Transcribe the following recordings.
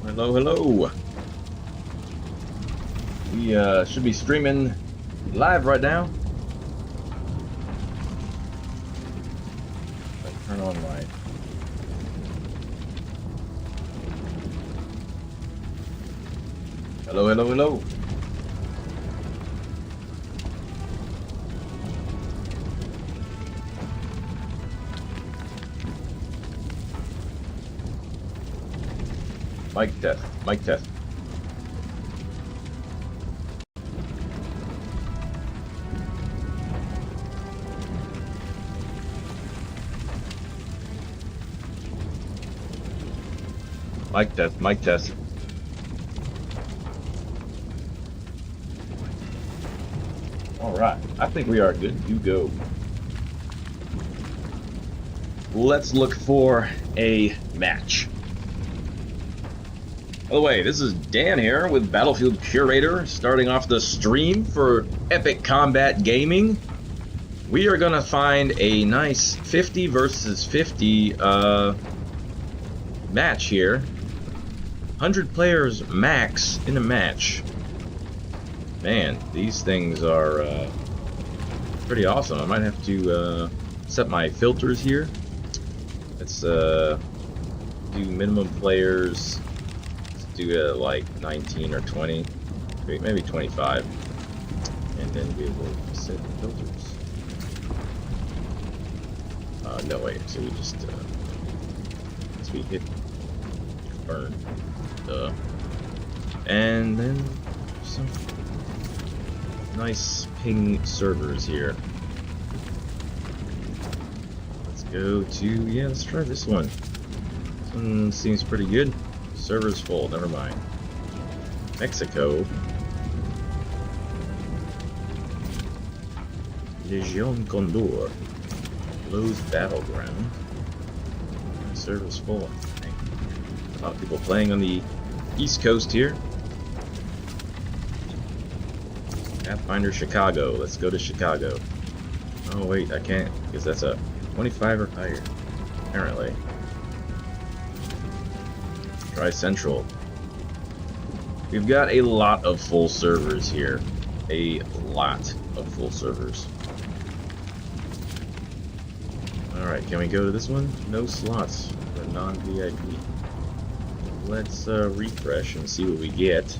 Hello, hello. We should be streaming live right now. Let's turn on live. Hello, hello, hello. Mic test, mic test. Mic test, mic test. All right, I think we are good to go. Let's look for a match. By the way, this is Dan here with Battlefield Curator, starting off the stream for Epic Combat Gaming. We are gonna find a nice 50 versus 50 match here. 100 players max in a match. Man, these things are pretty awesome. I might have to set my filters here. Let's do minimum players. Do like 19 or 20, maybe 25, and then we will set the filters. No wait, so we just once we hit confirm, and then some nice ping servers here. Let's go to let's try this one. This one seems pretty good. Server's full, never mind. Mexico. Legion Condor. Lowe's Battleground. Server's full. A lot of people playing on the East Coast here. Pathfinder Chicago. Let's go to Chicago. Oh wait, I can't, because that's a 25 or higher, apparently. Try Central. We've got a lot of full servers here. A lot of full servers. Alright, can we go to this one? No slots for non-VIP. Let's refresh and see what we get.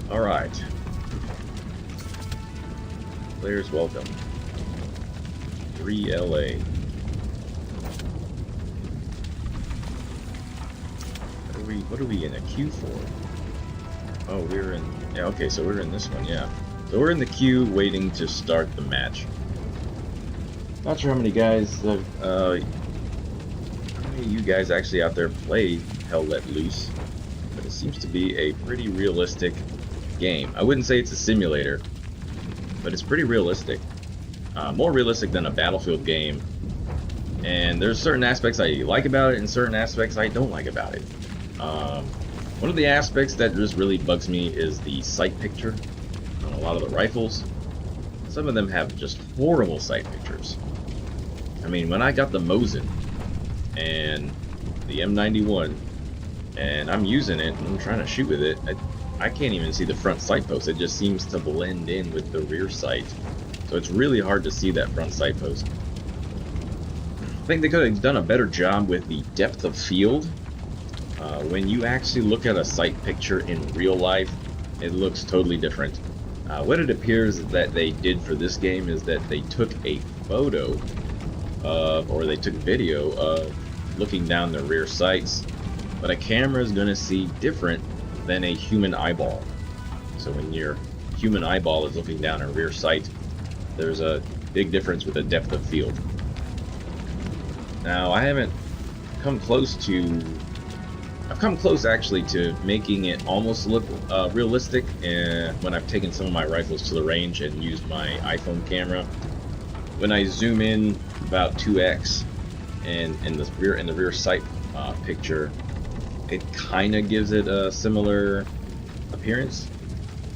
Alright. Players welcome. 3LA. What are we in a queue for? Oh, we're in. Yeah, okay, so we're in this one, yeah. So we're in the queue waiting to start the match. Not sure how many guys how many of you guys actually out there play Hell Let Loose, but it seems to be a pretty realistic game. I wouldn't say it's a simulator, but it's pretty realistic. More realistic than a Battlefield game. And there's certain aspects I like about it and certain aspects I don't like about it. One of the aspects that just really bugs me is the sight picture on a lot of the rifles. Some of them have just horrible sight pictures. I mean, when I got the Mosin and the M91 and I'm using it and I'm trying to shoot with it, I can't even see the front sight post. It just seems to blend in with the rear sight. So it's really hard to see that front sight post. I think they could have done a better job with the depth of field. When you actually look at a sight picture in real life, it looks totally different. What it appears that they did for this game is that they took a photo of, or they took video of looking down the rear sights, but a camera is going to see different than a human eyeball. So when your human eyeball is looking down a rear sight, there's a big difference with the depth of field. Now, I haven't come close to... I've come close actually to making it almost look realistic when I've taken some of my rifles to the range and used my iPhone camera. When I zoom in about 2x and in the rear sight picture, it kind of gives it a similar appearance,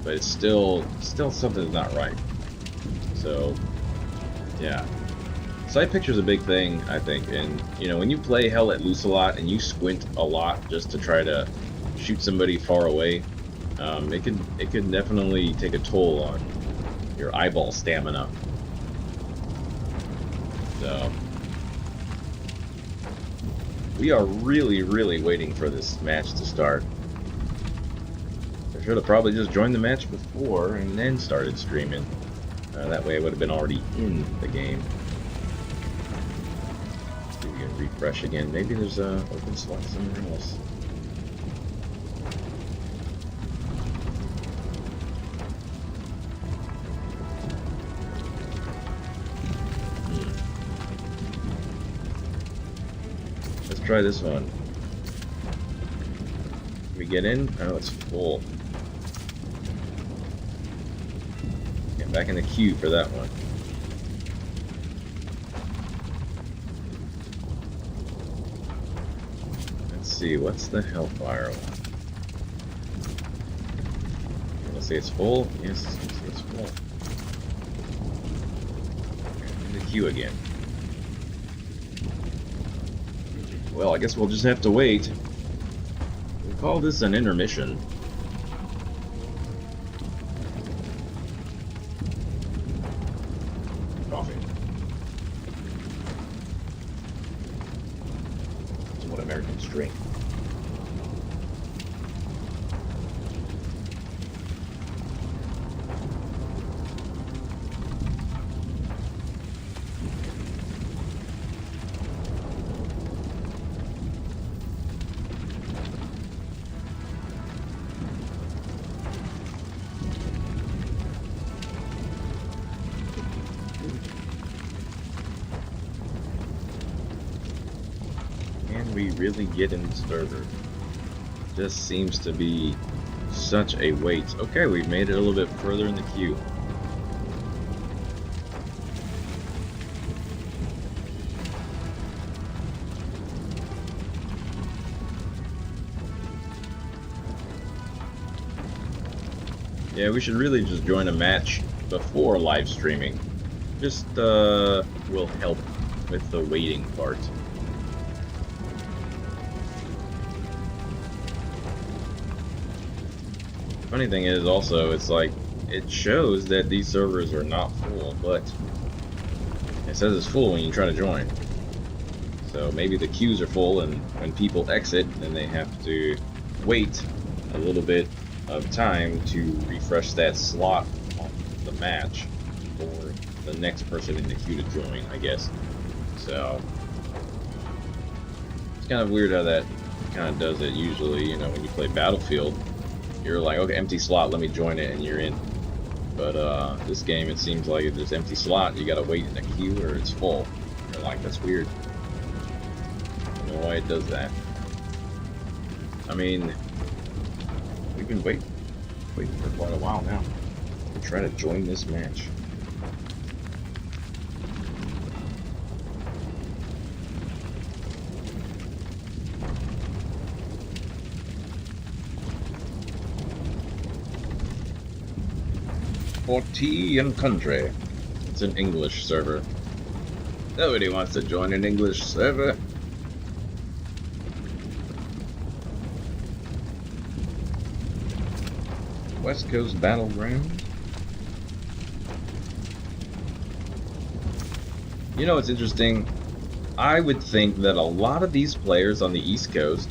but it's still something that's not right. So Yeah. Side picture's a big thing, I think, and you know, when you play Hell Let Loose a lot and you squint a lot just to try to shoot somebody far away, it can definitely take a toll on your eyeball stamina. So we are really waiting for this match to start. I should have probably just joined the match before and then started streaming. That way I would have been already in the game. See if we can refresh again. Maybe there's a open slot somewhere else. Let's try this one. Can we get in? Oh, it's full. Get back in the queue for that one. Let's see, what's the Hellfire one? Let's say it's full. Yes, it's full. In the queue again. Well, I guess we'll just have to wait. We'll call this an intermission. Coffee. That's what Americans drink. We really get in the server. Just seems to be such a wait. Okay, we've made it a little bit further in the queue. Yeah, we should really just join a match before live streaming. Just will help with the waiting part. Funny thing is also, it's like, it shows that these servers are not full, but it says it's full when you try to join. So maybe the queues are full, and when people exit, then they have to wait a little bit of time to refresh that slot on the match for the next person in the queue to join, I guess. So it's kind of weird how that kind of does it usually, you know, when you play Battlefield. You're like, okay, empty slot, let me join it, and you're in. But this game, it seems like if there's empty slot, you gotta wait in a queue or it's full. You're like, that's weird. I don't know why it does that. I mean, we've been waiting for quite a while now to try to join this match. For tea and country. It's an English server. Nobody wants to join an English server. West Coast Battleground. You know what's interesting? I would think that a lot of these players on the East Coast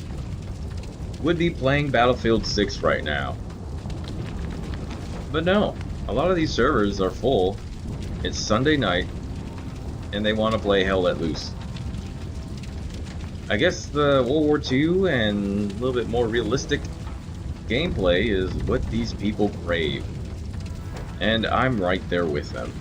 would be playing Battlefield 6 right now. But no. A lot of these servers are full. It's Sunday night, and they want to play Hell Let Loose. I guess the World War II and a little bit more realistic gameplay is what these people crave. And I'm right there with them.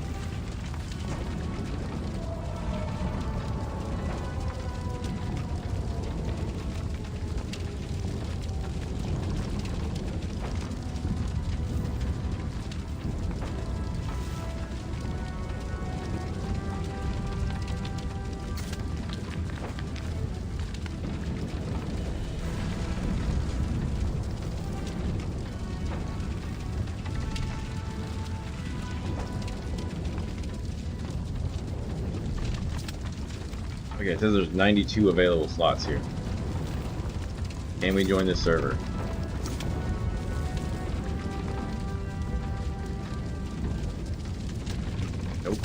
Okay, it says there's 92 available slots here. Can we join this server? Nope.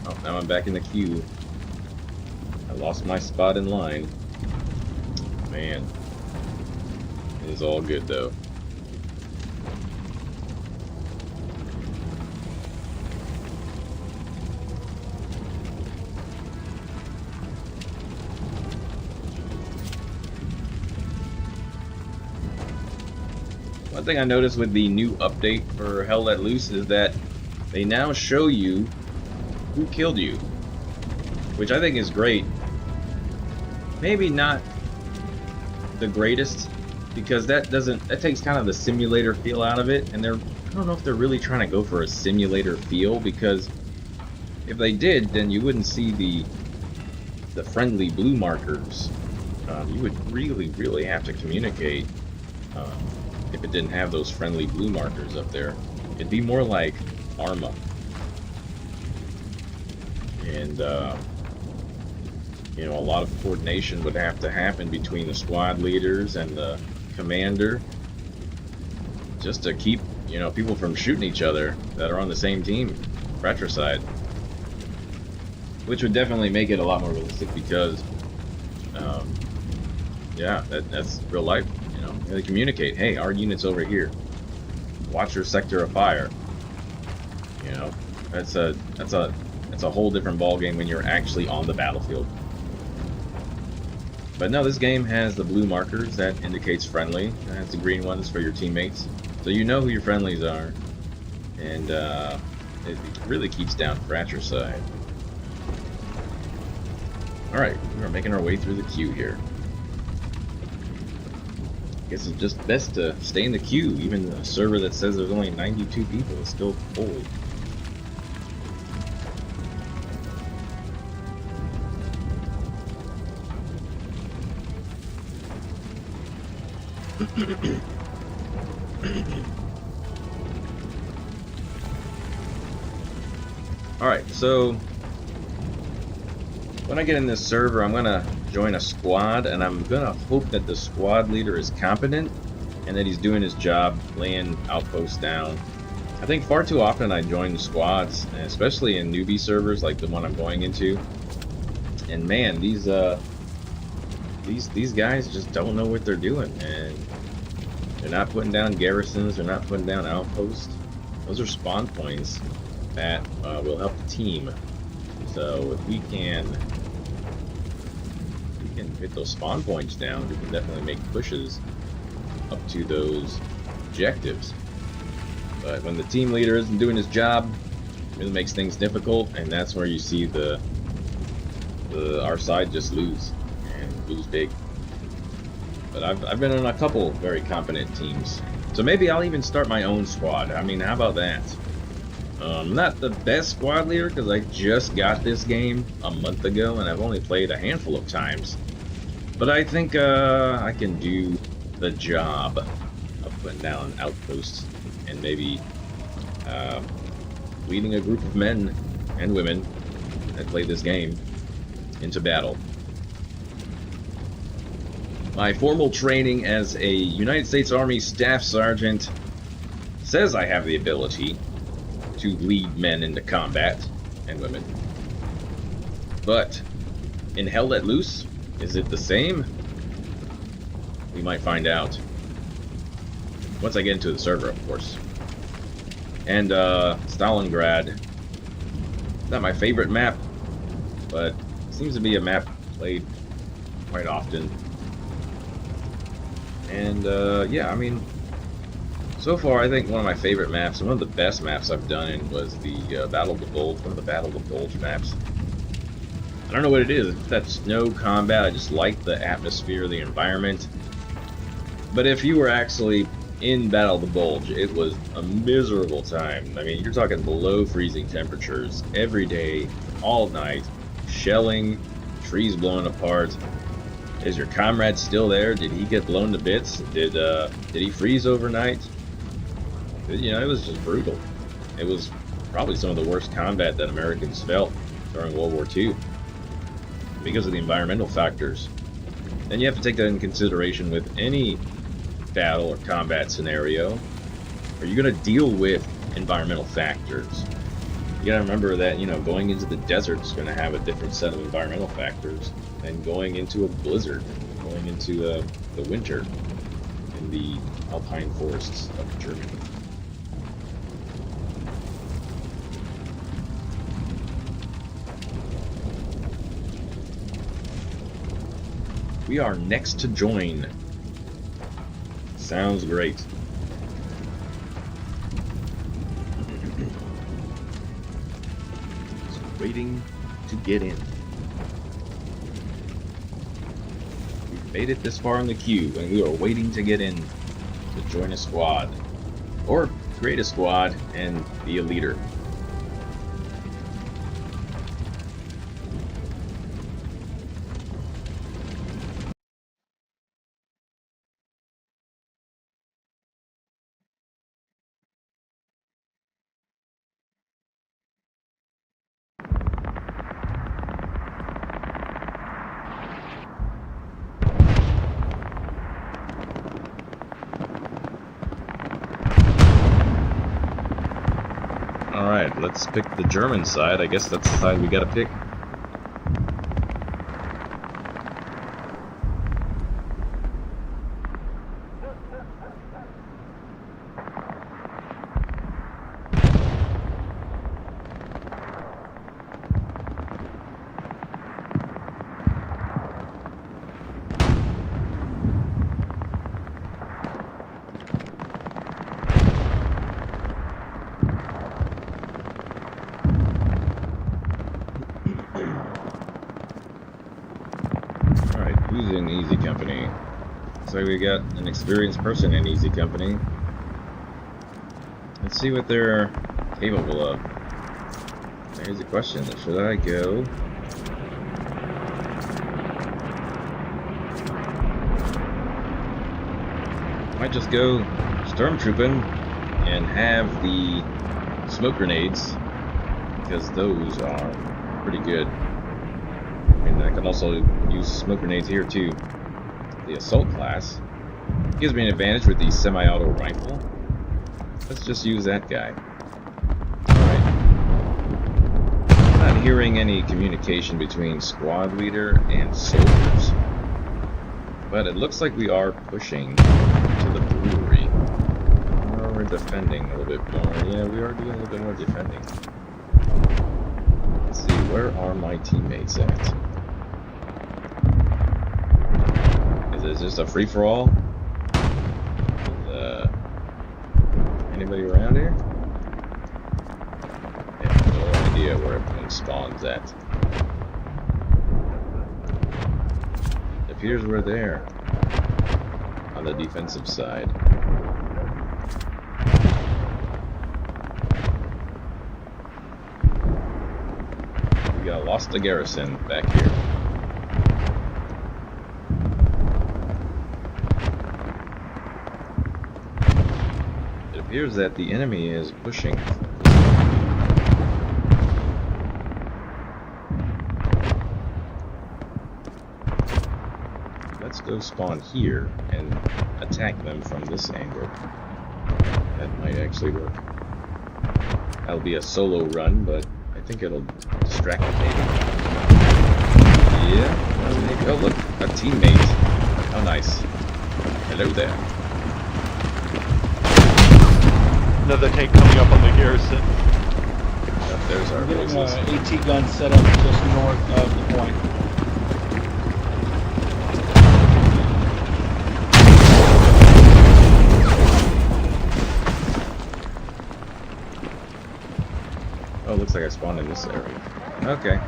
Oh, now I'm back in the queue. I lost my spot in line. Man. It is all good though. One thing I noticed with the new update for Hell Let Loose is that they now show you who killed you, which I think is great. Maybe not the greatest, because that takes kind of the simulator feel out of it, and I don't know if they're really trying to go for a simulator feel, because if they did, then you wouldn't see the friendly blue markers. You would really have to communicate. If it didn't have those friendly blue markers up there, it'd be more like Arma. And you know, a lot of coordination would have to happen between the squad leaders and the commander, just to keep, you know, people from shooting each other that are on the same team, fratricide. Which would definitely make it a lot more realistic, because yeah, that's real life. You know, they communicate, hey, our unit's over here, watch your sector of fire. You know, that's a whole different ball game when you're actually on the battlefield. But no, this game has the blue markers that indicates friendly. It has the green ones for your teammates, so you know who your friendlies are, and it really keeps down fratricide. All right, we're making our way through the queue here. Guess it's just best to stay in the queue. Even a server that says there's only 92 people is still full. Alright, so when I get in this server, I'm gonna join a squad, and I'm gonna hope that the squad leader is competent and that he's doing his job, laying outposts down. I think far too often I join the squads, especially in newbie servers like the one I'm going into, and man, these guys just don't know what they're doing, and they're not putting down garrisons, they're not putting down outposts. Those are spawn points that will help the team. So if we can get those spawn points down, we can definitely make pushes up to those objectives. But when the team leader isn't doing his job, it really makes things difficult, and that's where you see our side just lose, and lose big. But I've been on a couple very competent teams, so maybe I'll even start my own squad. I mean, how about that? Not the best squad leader, because I just got this game a month ago and I've only played a handful of times. But I think I can do the job of putting down outposts and maybe leading a group of men and women that play this game into battle. My formal training as a United States Army Staff Sergeant says I have the ability to lead men into combat, and women. But in Hell Let Loose, is it the same? We might find out once I get into the server, of course. And Stalingrad, not my favorite map, but seems to be a map played quite often. And yeah, I mean, so far I think one of my favorite maps, and one of the best maps I've done in, was the Battle of the Bulge, one of the Battle of the Bulge maps. I don't know what it is, that's no combat, I just like the atmosphere, the environment. But if you were actually in Battle of the Bulge, it was a miserable time. I mean, you're talking below freezing temperatures every day, all night, shelling, trees blowing apart. Is your comrade still there? Did he get blown to bits? Did he freeze overnight? You know, it was just brutal. It was probably some of the worst combat that Americans felt during World War II because of the environmental factors. And you have to take that into consideration with any battle or combat scenario. Are you going to deal with environmental factors? You got to remember that, you know, going into the desert is going to have a different set of environmental factors than going into a blizzard, going into the winter in the alpine forests of Germany. We are next to join. Sounds great. Just waiting to get in. We've made it this far in the queue, and we are waiting to get in to join a squad. Or create a squad and be a leader. Alright, let's pick the German side. I guess that's the side we gotta pick. Who's in Easy Company? Looks like we got an experienced person in Easy Company. Let's see what they're capable of. Here's the question: should I go? Might just go stormtrooping and have the smoke grenades, because those are pretty good. And I can also use smoke grenades here too. The assault class gives me an advantage with the semi-auto rifle. Let's just use that guy. Alright. I'm not hearing any communication between squad leader and soldiers. But it looks like we are pushing to the brewery. Or we're defending a little bit more. Yeah, we are doing a little bit more defending. Let's see, where are my teammates at? Is this a free-for-all? Anybody around here? I have no idea where everyone spawns at. It appears we're there. On the defensive side. We got lost the garrison back here. It appears that the enemy is pushing. Let's go spawn here and attack them from this angle. That might actually work. That'll be a solo run, but I think it'll distract the maybe. Yeah, maybe. Oh look, a teammate. How nice. Hello there. Another tank coming up on the garrison. There's our voices. AT gun set up just north of the point. Oh, looks like I spawned in this area. Okay.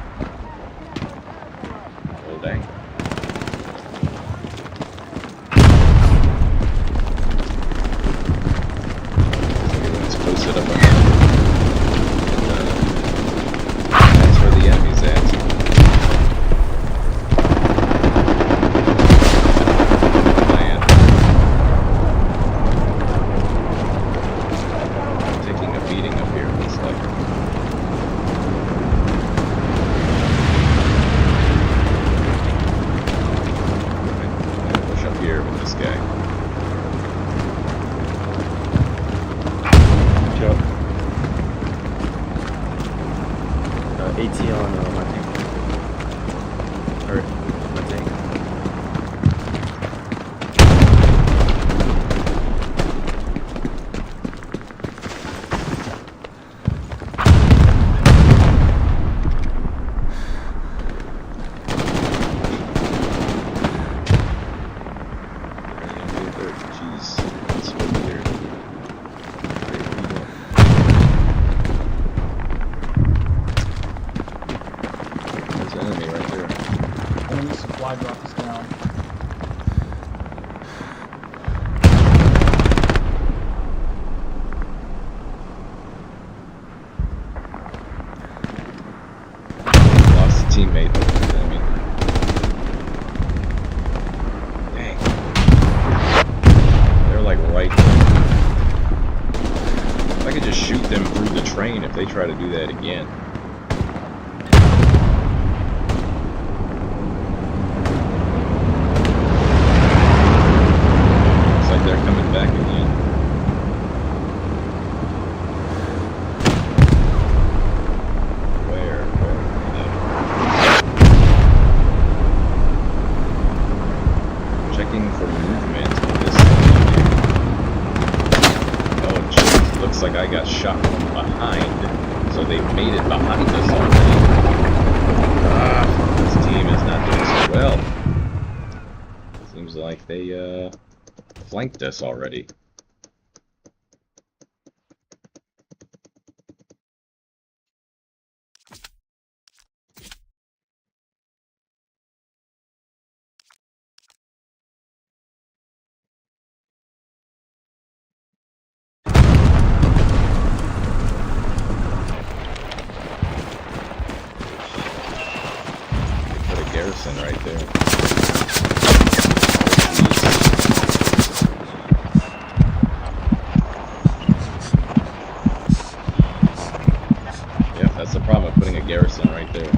Well, dang. Let's close it up again. That's where the enemy's at. Man. I'm taking a beating up here, it looks like. AT on my tank. Or my tank. Jeez, that's so weird. There's an enemy right there. Enemy supply drop is down. Lost a teammate. Enemy. Dang. They're like right there. If I could just shoot them through the train if they try to do that again. Looks like they're coming back again. Where? Checking for movement on this side. Oh, jeez. Looks like I got shot from behind. So they made it behind us already. Ah, this team is not doing so well. Seems like they, flanked us already. Put a garrison right there. Yep, that's the problem of putting a garrison right there.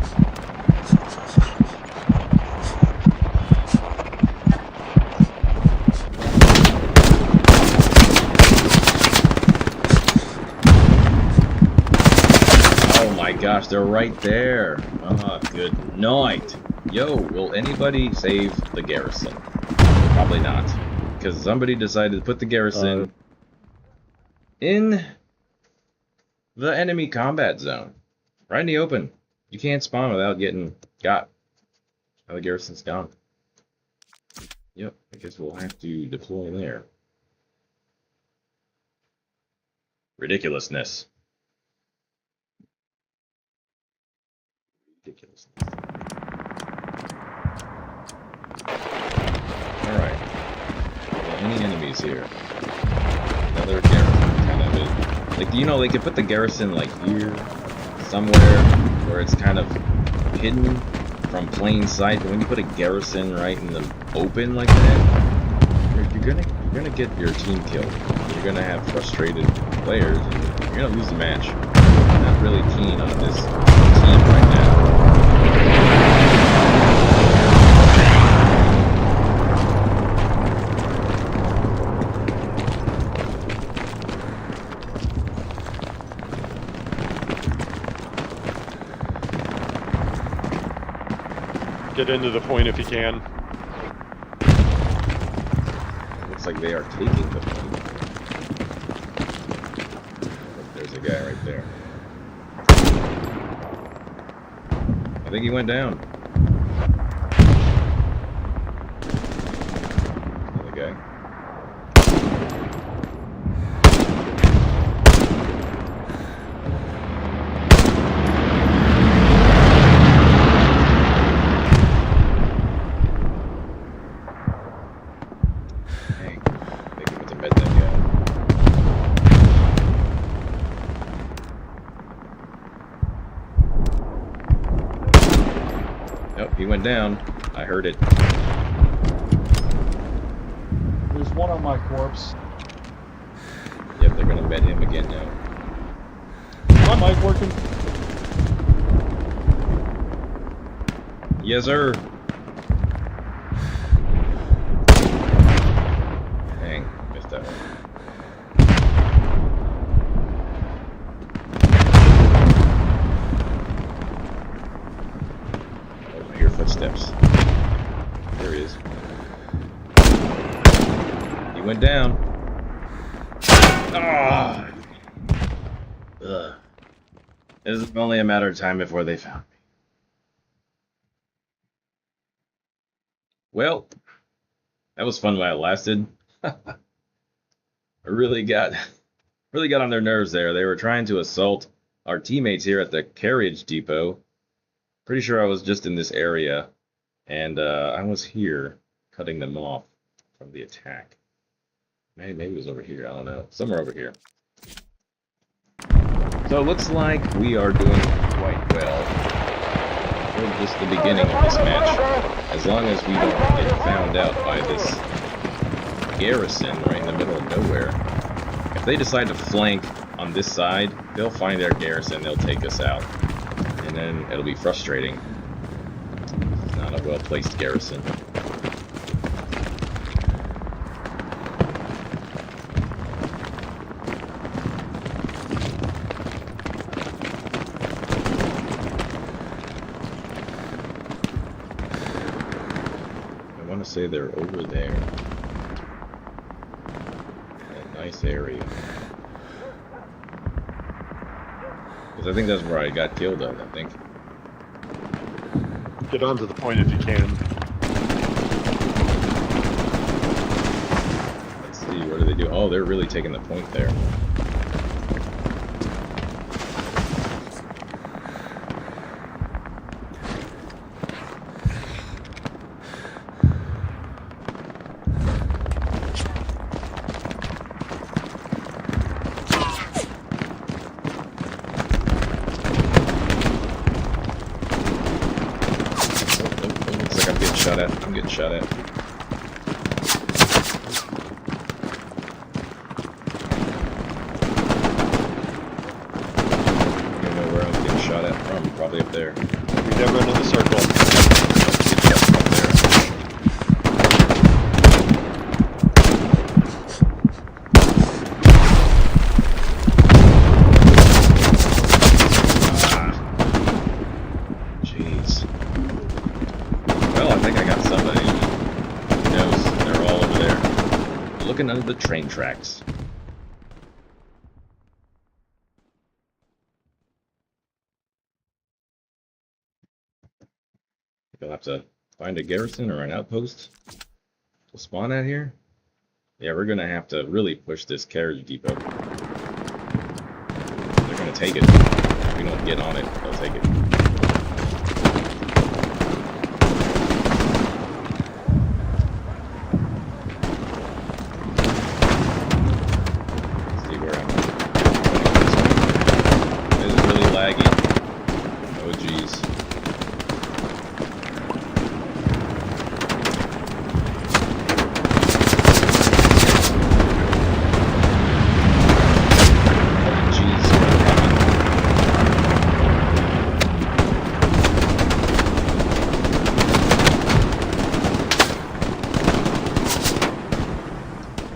Oh my gosh, they're right there. Ah, good night. Yo, will anybody save the garrison? Probably not. Because somebody decided to put the garrison in the enemy combat zone. Right in the open. You can't spawn without getting got. Oh, the garrison's gone. Yep, I guess we'll have to deploy there. Ridiculousness. Ridiculousness. Alright. Any enemies here? Another garrison kind of is. Like, you know, they could put the garrison like here, somewhere, where it's kind of hidden from plain sight. But when you put a garrison right in the open like that, you're gonna get your team killed. You're gonna have frustrated players, and you're gonna lose the match. I'm not really keen on this team right now. Get into the point if you can. Looks like they are taking the point. There's a guy right there. I think he went down. Another guy. Nope, he went down. I heard it. There's one on my corpse. Yep, they're gonna med him again now. My mic working? Yes, sir. Dang, missed that one. down. Ah! Ugh. It was only a matter of time before they found me. Well, that was fun while it lasted. I really got on their nerves there. They were trying to assault our teammates here at the carriage depot. Pretty sure I was just in this area, and I was here cutting them off from the attack. Maybe it was over here. I don't know. Somewhere over here. So it looks like we are doing quite well. We're just the beginning of this match. As long as we don't get found out by this garrison right in the middle of nowhere. If they decide to flank on this side, they'll find their garrison, they'll take us out. And then it'll be frustrating. It's not a well-placed garrison. I want to say they're over there. A nice area. Because I think that's where I got killed at, I think. Get onto the point if you can. Let's see, what do they do? Oh, they're really taking the point there. I'm getting shot at. I don't know where I'm getting shot at from. Probably up there. We never run in the circle. Get shot from up there. Jeez. Well, I think I got somebody who knows they're all over there. Looking under the train tracks. You'll have to find a garrison or an outpost to spawn at here. Yeah, we're gonna have to really push this carriage depot. They're gonna take it. If we don't get on it, they'll take it.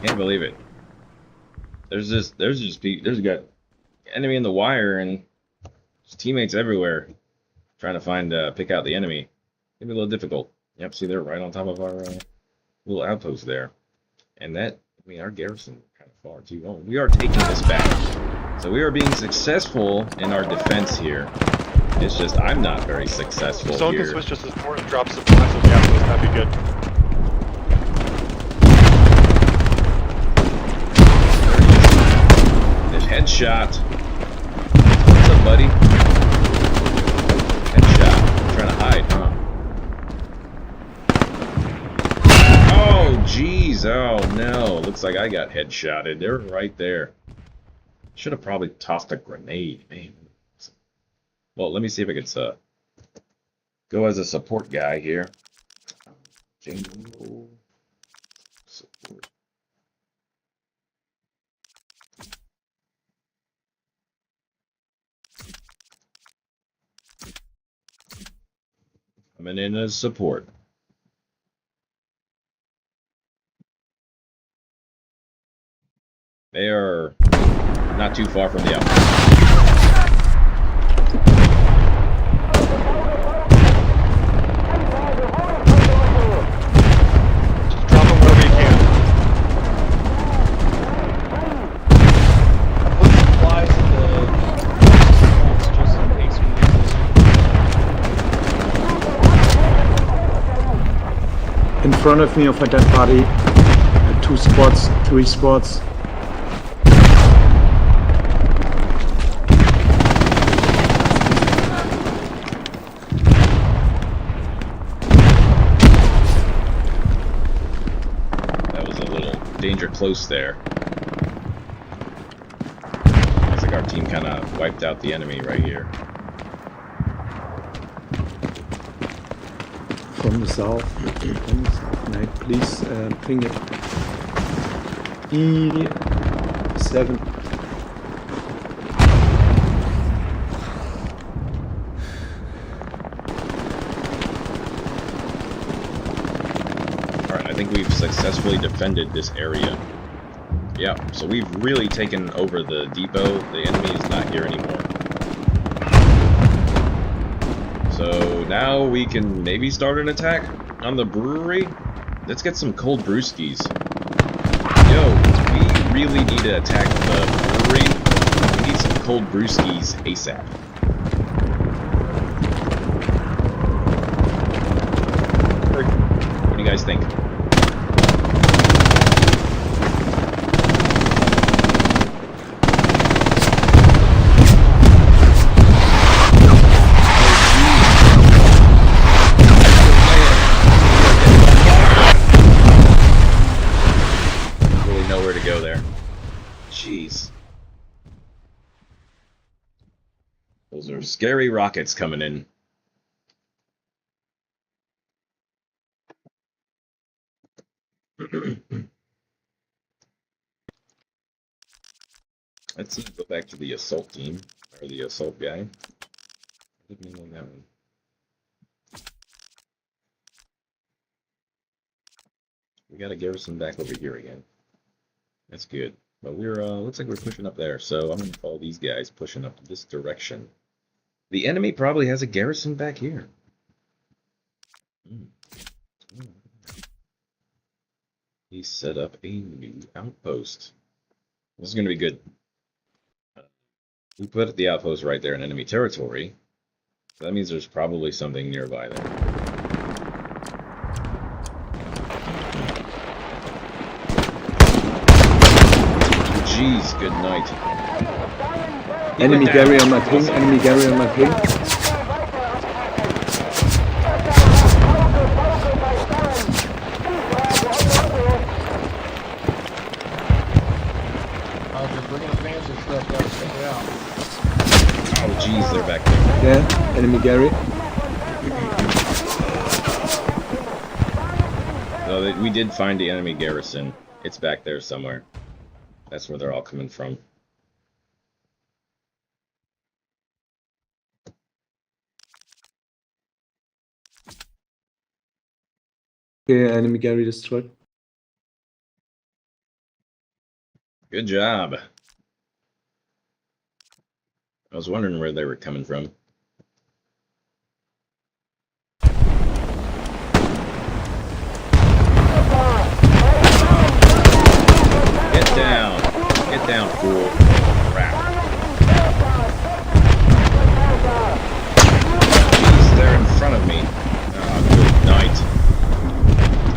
Can't believe it. There's got enemy in the wire and there's teammates everywhere trying to find pick out the enemy. It'll be a little difficult. Yep, see they're right on top of our little outpost there. And that, I mean, our garrison kind of far too. Oh, we are taking this back. So we are being successful in our defense here. It's just I'm not very successful If someone here. can switch just as support and drop supplies on the outpost, that'd be good. Headshot. What's up, buddy? Headshot. Trying to hide, huh? Oh, jeez. Oh, no. Looks like I got headshotted. They're right there. Should have probably tossed a grenade, man. Well, let me see if I can go as a support guy here. Jingle. Support. Coming in as support. They are not too far from the outpost. Just drop them wherever you can. front of me of a dead body. 2 spots, 3 spots. That was a little danger close there. Looks like our team kind of wiped out the enemy right here. From the south. Mate, please ping it. E7. Alright, I think we've successfully defended this area. Yeah, so we've really taken over the depot. The enemy is not here anymore. So now we can maybe start an attack on the brewery. Let's get some cold brewskis. Yo, we really need to attack the brewery. We need some cold brewskis ASAP. What do you guys think? Those are scary rockets coming in. Let's go back to the assault team, or the assault guy. Let me know that one. We got a garrison back over here again. That's good. But we're, looks like we're pushing up there, so I'm going to follow these guys pushing up this direction. The enemy probably has a garrison back here. He set up a new outpost. This is going to be good. We put the outpost right there in enemy territory. So that means there's probably something nearby there. Jeez, good night. Enemy Gary on my ping, enemy Gary on my ping. They're bringing advances and stuff, gotta check it out. Oh, jeez, they're back there. Yeah, enemy Gary. So we did find the enemy garrison. It's back there somewhere. That's where they're all coming from. Okay, enemy Gary destroyed. Good job. I was wondering where they were coming from. Get down. Get down, fool. Crap. Jeez, they're in front of me. Oh, good night.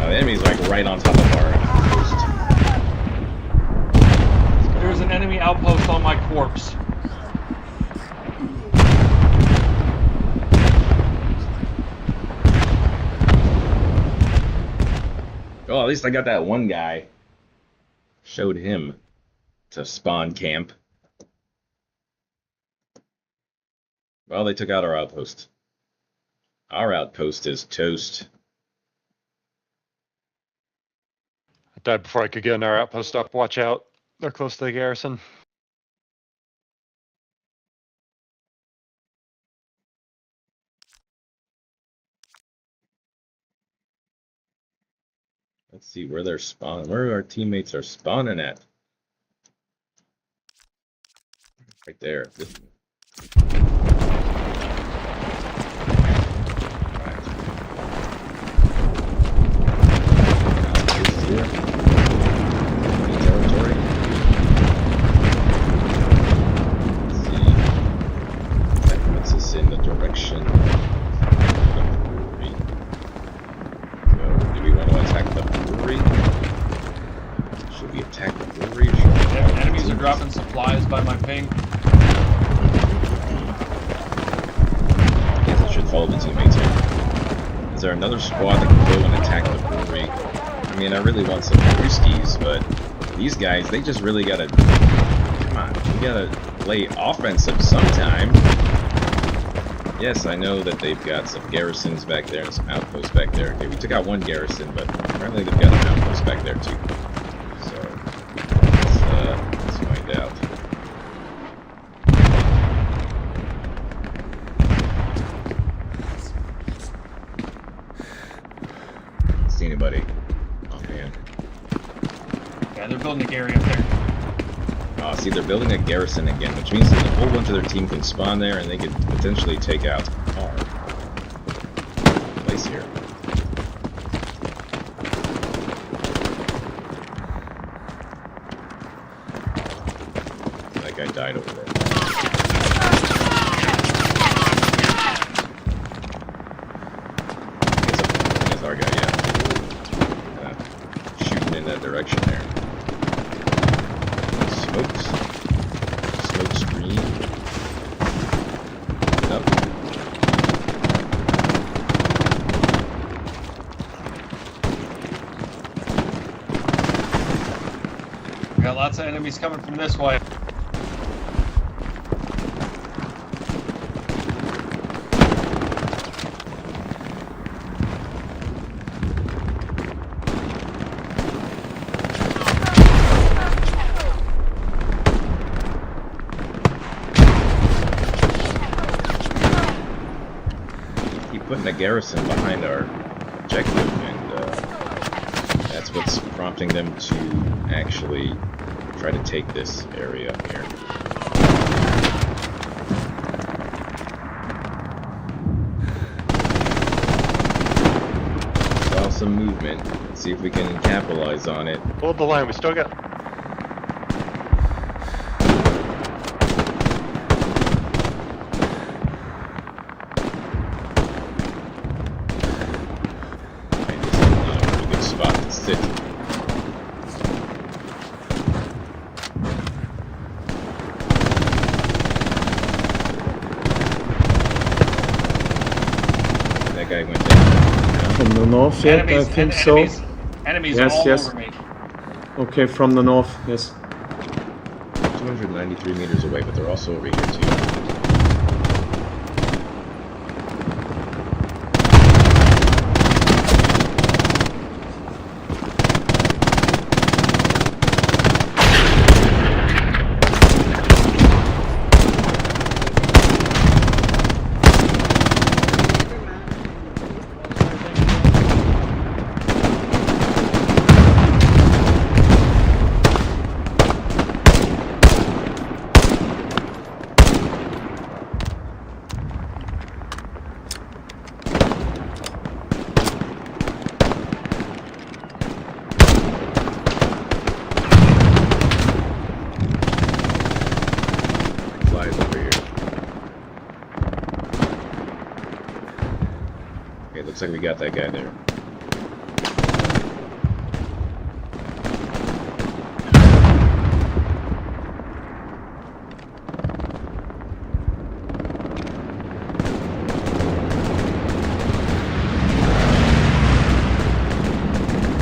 The enemy's like right on top of our outpost. There's an enemy outpost on my corpse. Oh, at least I got that one guy. Showed him to spawn camp. Well, they took out our outpost. Our outpost is toast. I died before I could get our outpost up. Watch out. They're close to the garrison. Let's see where they're spawning. Where our teammates are spawning at. Right there. Territory. Let's see. That puts us in the direction of the brewery. So, do we want to attack I guess I should follow the teammates here. Is there another squad that can go and attack the brewery? I mean, I really want some brewskis, but these guys, they just really gotta... Come on, you gotta play offensive sometime. Yes, I know that they've got some garrisons back there and some outposts back there. Okay, we took out one garrison, but apparently they've got an outpost back there too. So, let's find out. See anybody? Oh man. Yeah, they're building a Gary up there. See, they're building a garrison again, which means that a whole bunch of their team can spawn there and they could potentially take out our place here. That guy died over there. That's our guy, yeah. Shooting in that direction there. Smoke screen. Nope. We got lots of enemies coming from this way. Putting a garrison behind our objective, and that's what's prompting them to actually try to take this area up here. Saw some movement. Let's see if we can capitalize on it. Hold the line. We still got. Guy went down. From the north, yeah, I think so. Enemies Yes, all yes. over me. Okay, from the north, yes. 293 meters away, but they're also over here too. Looks like we got that guy there.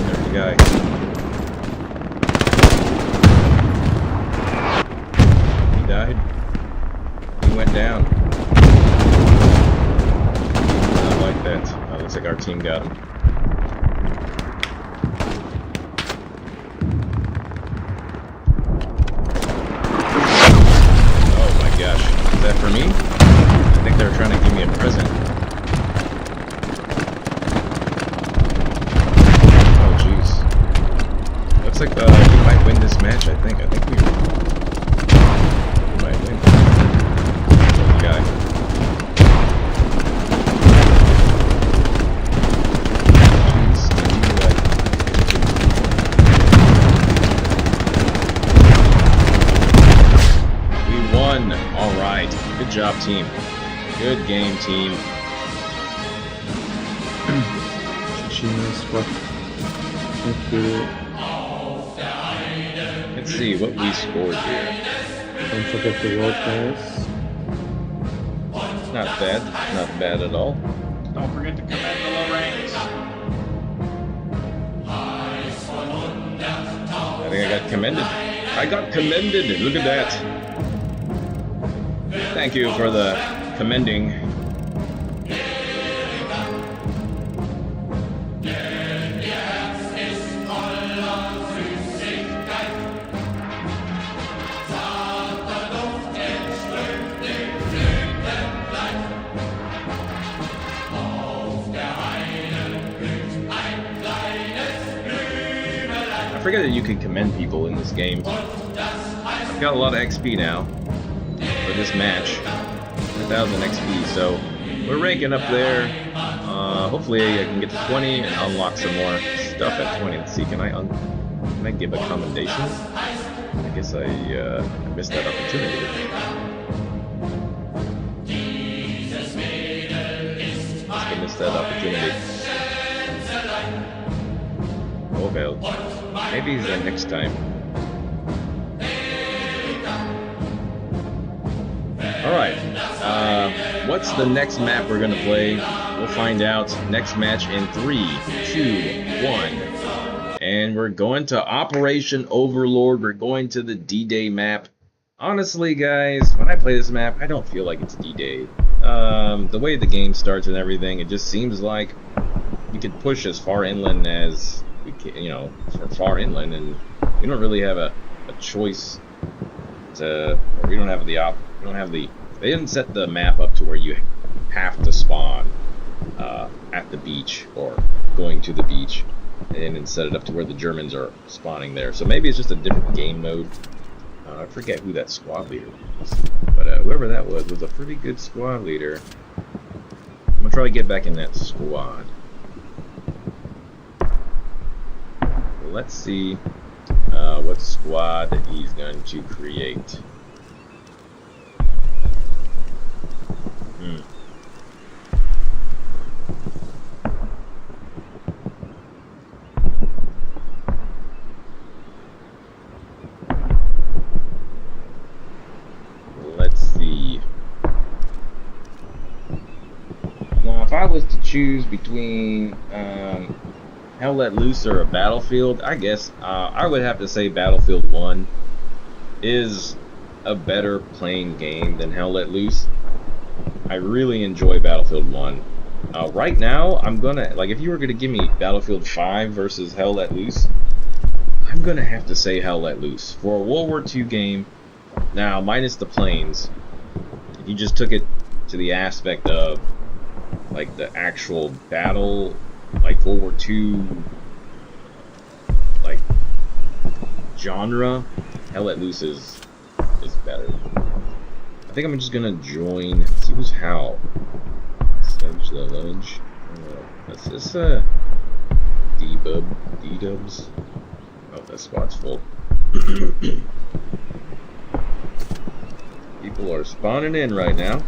There's the guy. He died. He went down. Not like that. Looks like our team got him. Oh my gosh. Is that for me? I think they're trying to give me a present. Oh jeez. Looks like we might win this match, I think. I think we might win. There's the guy. Good job, team. Good game, team. Genius, what? Thank you. Let's see what we scored here. Don't forget the world players. Not bad. Not bad at all. Don't forget to commend the low ranks. I think I got commended. I got commended. Look at that. Thank you for the commending. I forget that you can commend people in this game. I've got a lot of XP now for this match. 1,000 XP, so we're ranking up there. Hopefully I can get to 20 and unlock some more stuff at 20. Let's see, can I give a commendation? I guess I missed that opportunity. I missed that opportunity. Oh well. Maybe it's next time. Alright. What's the next map we're gonna play? We'll find out next match in 3, 2, 1. And we're going to Operation Overlord. We're going to the D-Day map. Honestly, guys, when I play this map, I don't feel like it's D-Day. The way the game starts and everything, it just seems like we could push as far inland as we can, you know, far inland, and we don't really have a choice to, or we don't have the they didn't set the map up to where you have to spawn at the beach or going to the beach. They didn't set it up to where the Germans are spawning there. So maybe it's just a different game mode. I forget who that squad leader was, but whoever that was a pretty good squad leader. I'm gonna try to get back in that squad. Let's see what squad that he's going to create. Let's see. Now, if I was to choose between Hell Let Loose or a Battlefield, I guess I would have to say Battlefield 1 is a better playing game than Hell Let Loose. I really enjoy Battlefield 1. Right now, I'm gonna, like, if you were gonna give me Battlefield 5 versus Hell Let Loose, I'm gonna have to say Hell Let Loose. For a World War II game, now, minus the planes, if you just took it to the aspect of, like, the actual battle, like World War II, like, genre, Hell Let Loose is better. I think I'm just gonna join. See who's how. Sedge the Lunge. That's this D-dubs. Oh, that spot's full. People are spawning in right now.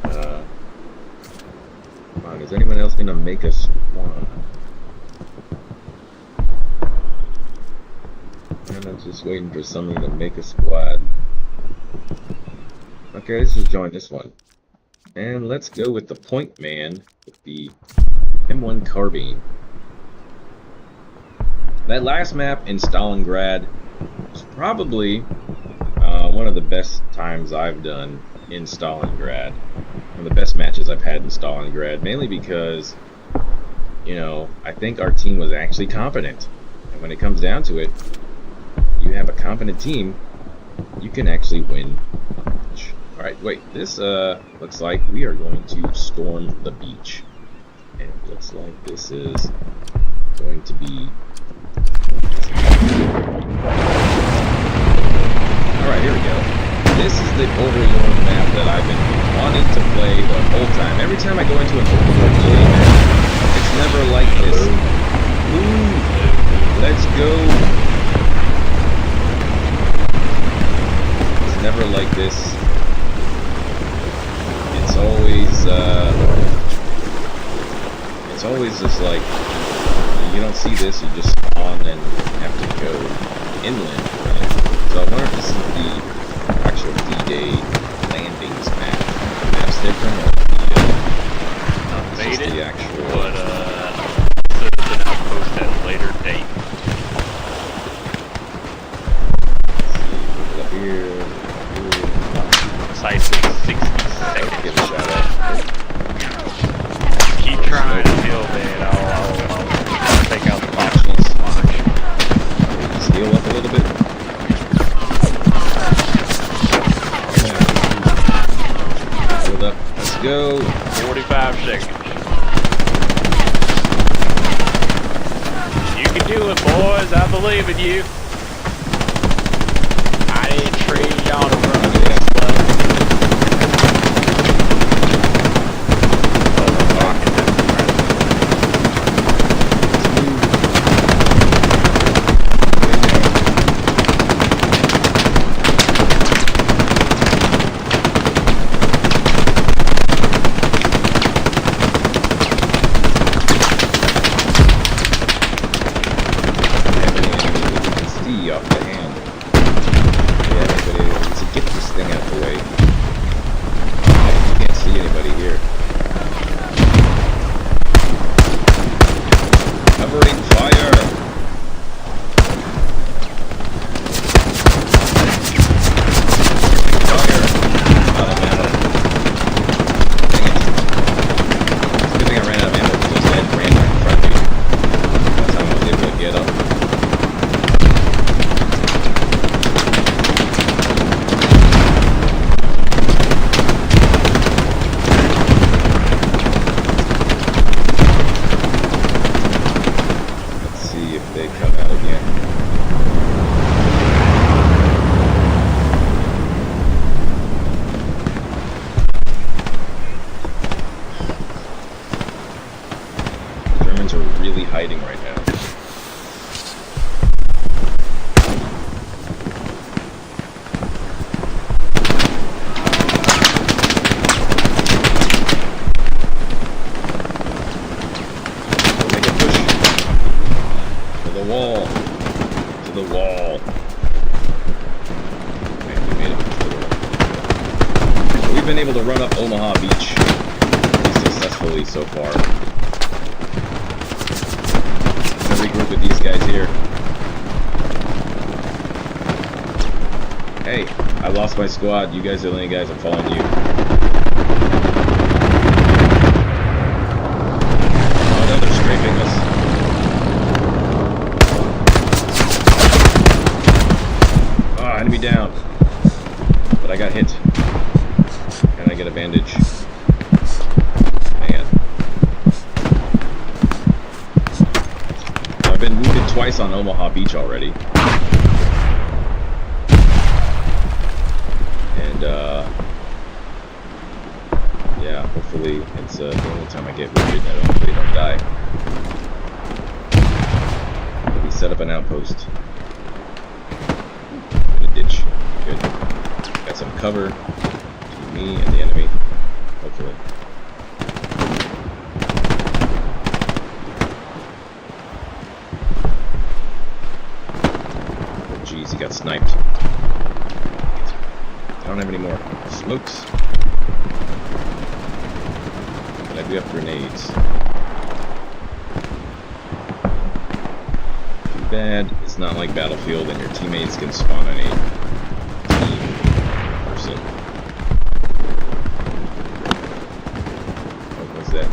Come on, is anyone else gonna make a squad? I'm just waiting for someone to make a squad. Okay, let's just join this one. And let's go with the point man with the M1 Carbine. That last map in Stalingrad was probably one of the best times I've done in Stalingrad. One of the best matches I've had in Stalingrad, mainly because, you know, I think our team was actually competent. And when it comes down to it, you have a competent team, you can actually win a match. Alright, wait, this looks like we are going to storm the beach. And it looks like this is going to be... Alright, here we go. This is the Overlord map that I've been wanting to play the whole time. Every time I go into an Overlord game, it's never like this. Ooh, let's go. It's never like this. It's always just like you don't see this, you just spawn and have to go inland for it. So I wonder if this is the actual D-Day landings map. The map's different, or this is the actual... But this is an outpost at a later date. Up here. Precisely 60 seconds. Get a shot at. Keep trying until then. I'll take out the box. Heal up a little bit. Hold up. Let's go. 45 seconds. You can do it, boys. I believe in you. I didn't train y'all to run this stuff. Off the hand. Yeah, but to get this thing out the way. I can't see anybody here. Covering fire! Fire! Out of ammo. Dang it. It's a good thing I ran out of ammo because those guys ran right in front of me. That's how I was able to get up. Hiding right now. Make a push to the wall. To the wall. Okay, we made a push to the wall. So we've been able to run up Omaha Beach pretty successfully so far. Regroup with these guys here. Hey, I lost my squad. You guys are the only guys I'm following you. Oh no, they're scraping us. Ah, enemy down. But I got hit. Can I get a bandage? Man. I've been wounded twice on Omaha Beach already. And, yeah, hopefully it's the only time I get wounded and I hopefully don't die. Maybe set up an outpost. In a ditch. Good. Got some cover between me and the enemy. Hopefully. Jeez, he got sniped. I don't have any more smokes. But I do have grenades. Too bad it's not like Battlefield and your teammates can spawn on a team person. What was that?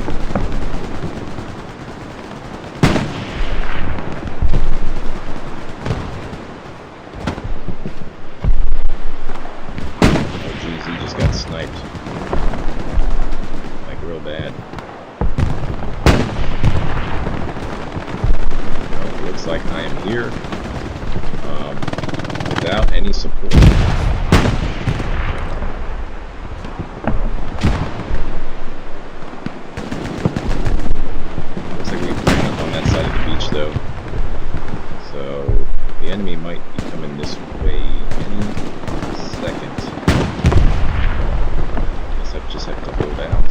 Sniped. Like real bad. Well, it looks like I am here without any support. Looks like we ran up on that side of the beach though. So the enemy might be coming this way any second. I just have to hold out.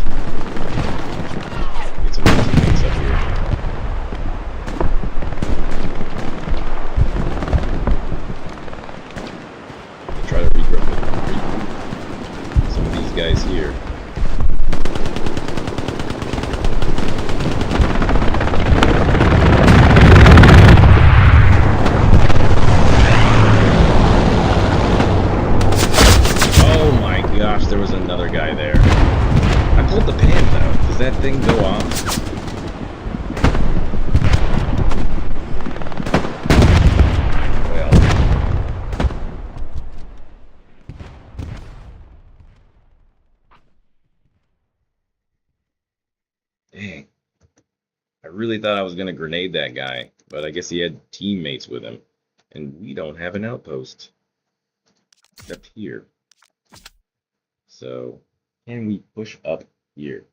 Get some teammates up here. some of these guys here. Oh my gosh, there was another guy there. I pulled the pans out. Does that thing go off? Dang. I really thought I was going to grenade that guy, but I guess he had teammates with him. And we don't have an outpost. Except here. So, can we push up here?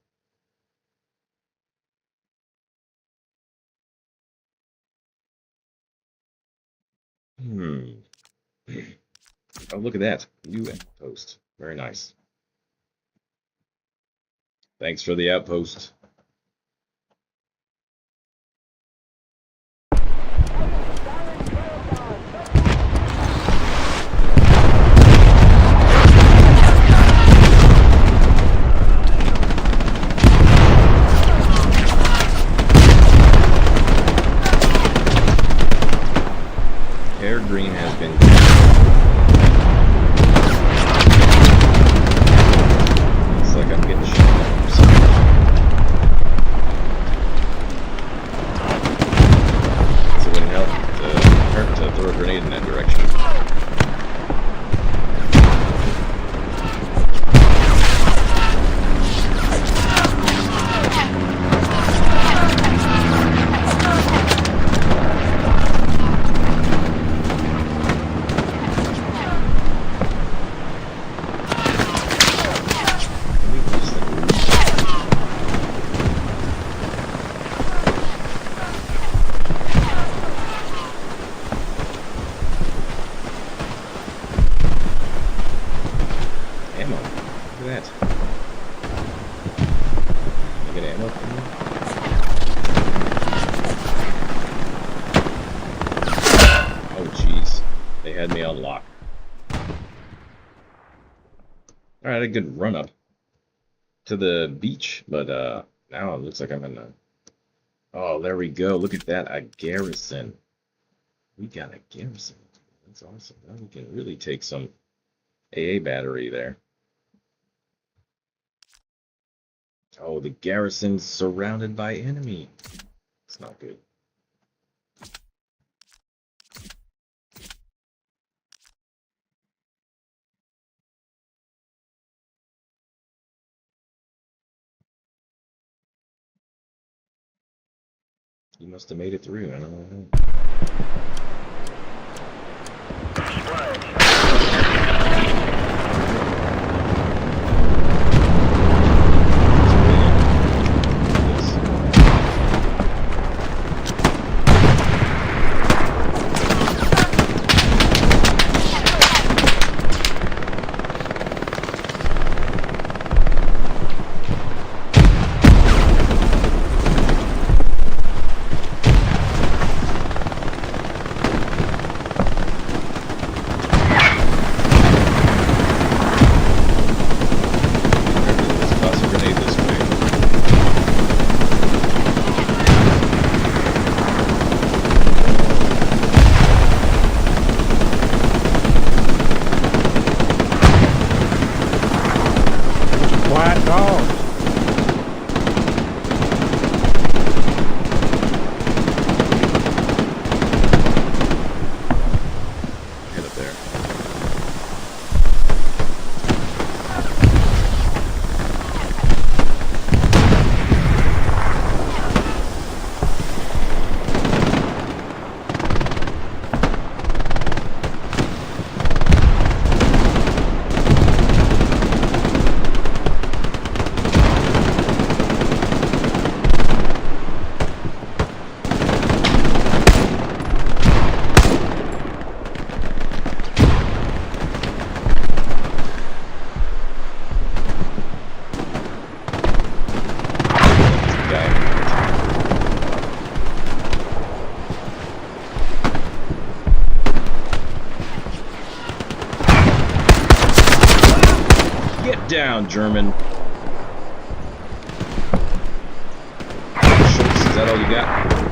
Oh, look at that. New outpost. Very nice. Thanks for the outpost. Air green has been. Looks like I'm getting shot at or something. So it wouldn't hurt to throw a grenade in that direction. Had me on lock. Alright, I had a good run up to the beach, but now it looks like I'm in the... Oh, there we go. Look at that. A garrison. We got a garrison. That's awesome. Now we can really take some AA battery there. Oh, the garrison's surrounded by enemy. It's not good. You must have made it through. I don't know. Get down, German. Schultz, is that all you got?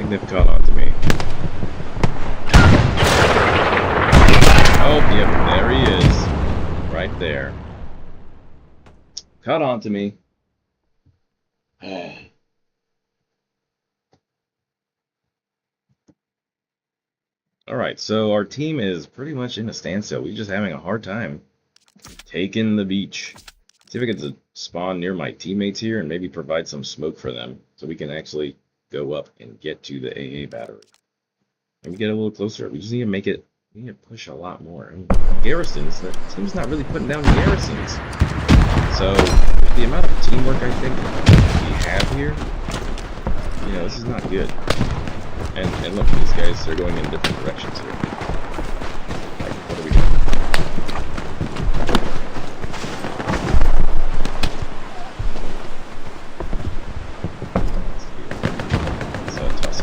They've caught on to me. Oh, yep, there he is. Right there. Caught on to me. Alright, so our team is pretty much in a standstill. We're just having a hard time taking the beach. See if I get to spawn near my teammates here and maybe provide some smoke for them so we can actually go up and get to the AA battery. Maybe get a little closer. We just need to make it, we need to push a lot more. I mean, garrisons, the team's not really putting down garrisons. So, with the amount of teamwork I think we have here, you know, this is not good. And look, these guys, they're going in different directions here. Like, what are we doing?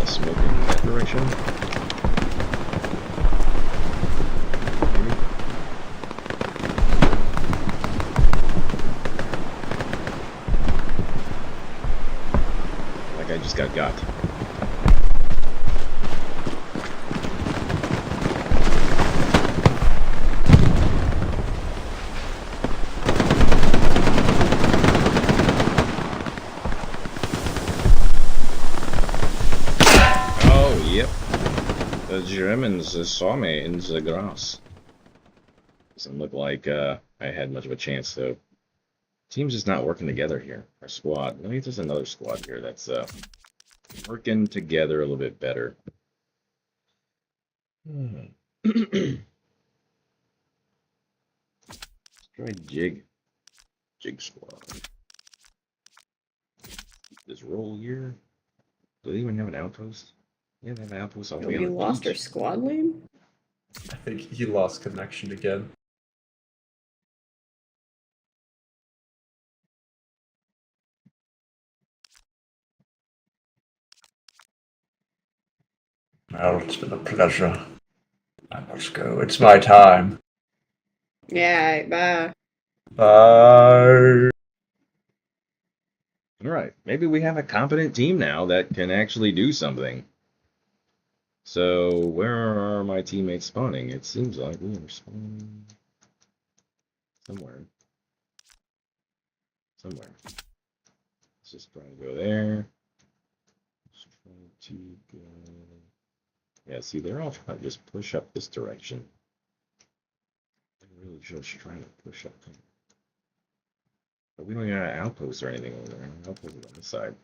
Smoke in that direction. Maybe. Like I just got. Yep, the Germans saw me in the grass. Doesn't look like I had much of a chance, though. Team's just not working together here. Our squad. Maybe there's another squad here that's working together a little bit better. Let's try Jig squad. This roll here. Do they even have an outpost? Yeah, they have an outpost all the way on the beach. You lost our squad name? I think he lost connection again. Well, it's been a pleasure. I must go. It's my time. Yeah, bye. Bye. Alright, maybe we have a competent team now that can actually do something. So, where are my teammates spawning? It seems like we are spawning somewhere. Somewhere. Let's just try to go there. Let's try to go... Yeah, see, they're all trying to just push up this direction. They're really just trying to push up there. But we don't even have an outpost or anything over there. An outpost is on this side.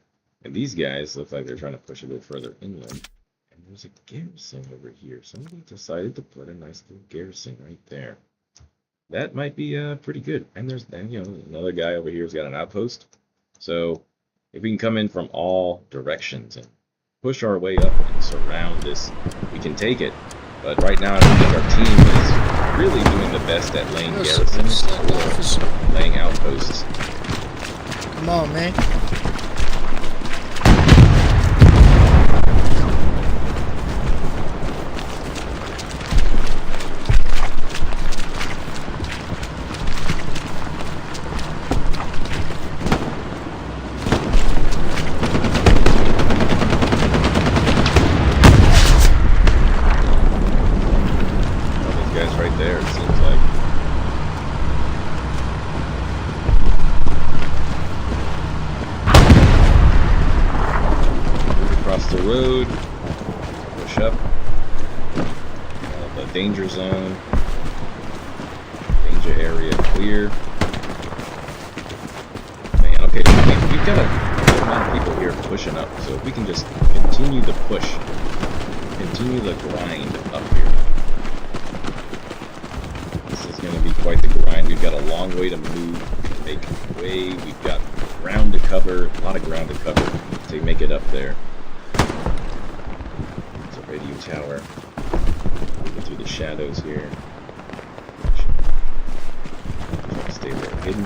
And these guys look like they're trying to push a bit further inland. And there's a garrison over here. Somebody decided to put a nice little garrison right there. That might be pretty good. And there's another guy over here who's got an outpost. So if we can come in from all directions and push our way up and surround this, we can take it. But right now I don't think our team is really doing the best at laying garrisons or laying outposts. Come on, man. Road, push up, the danger zone, danger area clear. Man, okay, we've got a good amount of people here pushing up, so if we can just continue the push, continue the grind up here. This is going to be quite the grind. We've got a long way to move, to make way. We've got ground to cover, a lot of ground to cover to make it up there. It's a radio tower. Moving through the shadows here. Try to stay a little hidden.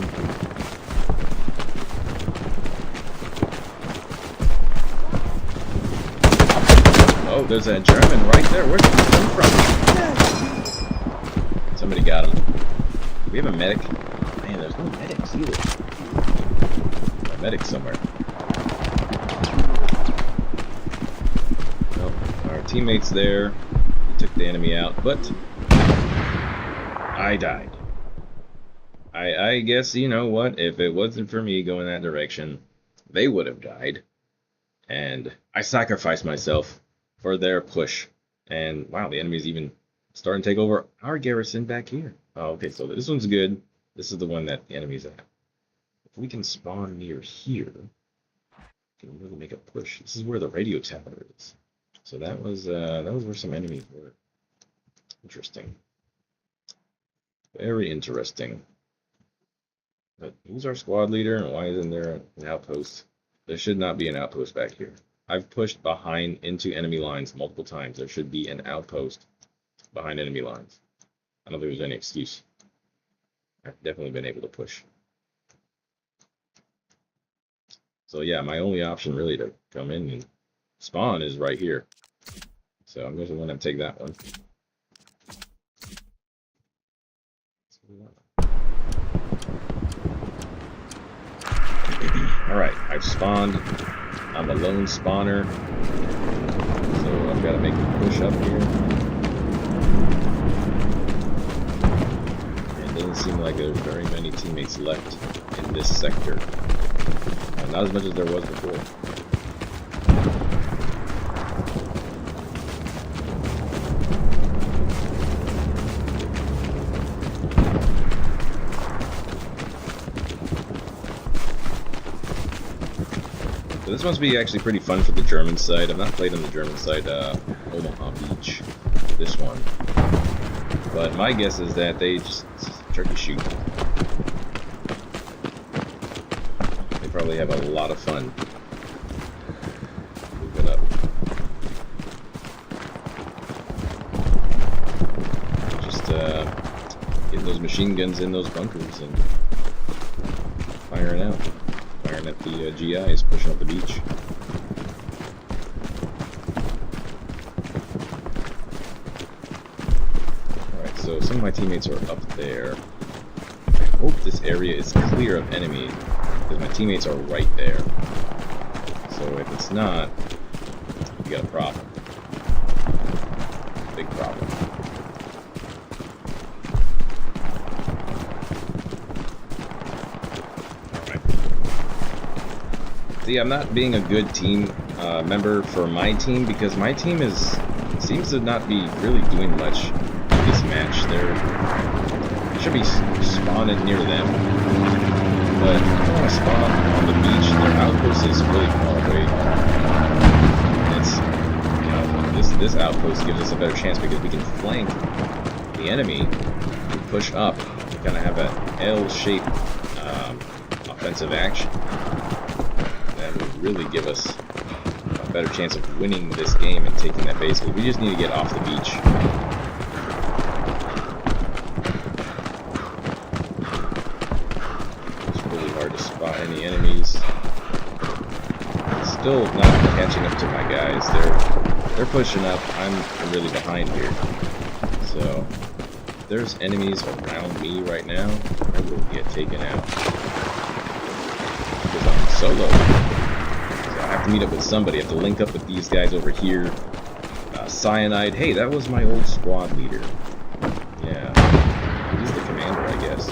Oh, there's a German right there. Where'd he come from? Somebody got him. Do we have a medic? Oh, man, there's no medics either. A medic somewhere. Well, our teammate's there. He took the enemy out, but I died. I guess, you know what? If it wasn't for me going that direction, they would have died. And I sacrificed myself for their push. And wow, the enemy's even starting to take over our garrison back here. Oh, okay, so this one's good. This is the one that the enemy's at. If we can spawn near here, we can really make a push. This is where the radio tower is. So that was where some enemies were. Interesting. Very interesting. But who's our squad leader and why isn't there an outpost? There should not be an outpost back here. I've pushed behind into enemy lines multiple times. There should be an outpost behind enemy lines. I don't think there's any excuse. I've definitely been able to push. So yeah, my only option really to come in and spawn is right here. So I'm going to want to take that one. Alright, I've spawned. I'm a lone spawner. So I've got to make a push up here. And it doesn't seem like there's very many teammates left in this sector. Not as much as there was before. So this must be actually pretty fun for the German side. I've not played on the German side, Omaha Beach, this one. But my guess is that they just turkey shoot. They probably have a lot of fun. Move it up. Just getting those machine guns in those bunkers and firing out. Firing at the GIs pushing up the beach. Alright, so some of my teammates are up there. I hope this area is clear of enemy, because my teammates are right there. So if it's not, we got a problem. Big problem. See, I'm not being a good team member for my team because my team seems to not be really doing much in this match. I should be spawning near them, but I don't want to spawn on the beach. Their outpost is really far away. And it's, you know, this outpost gives us a better chance because we can flank the enemy and push up to kind of have an L-shaped offensive action. Really give us a better chance of winning this game and taking that base, because we just need to get off the beach. It's really hard to spot any enemies. Still not catching up to my guys. They're pushing up. I'm really behind here. So if there's enemies around me right now, I will get taken out because I'm solo. I have to meet up with somebody. I have to link up with these guys over here. Cyanide. Hey, that was my old squad leader. Yeah. He's the commander, I guess.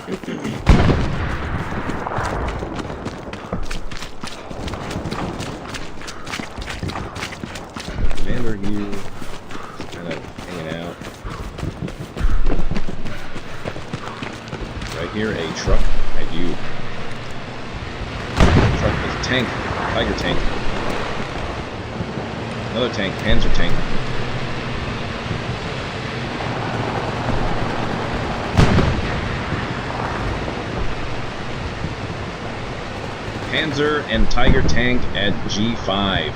The commander here is kind of hanging out. Right here, a truck at you. tank. Tiger tank. Another tank. Panzer tank. Panzer and Tiger tank at G5.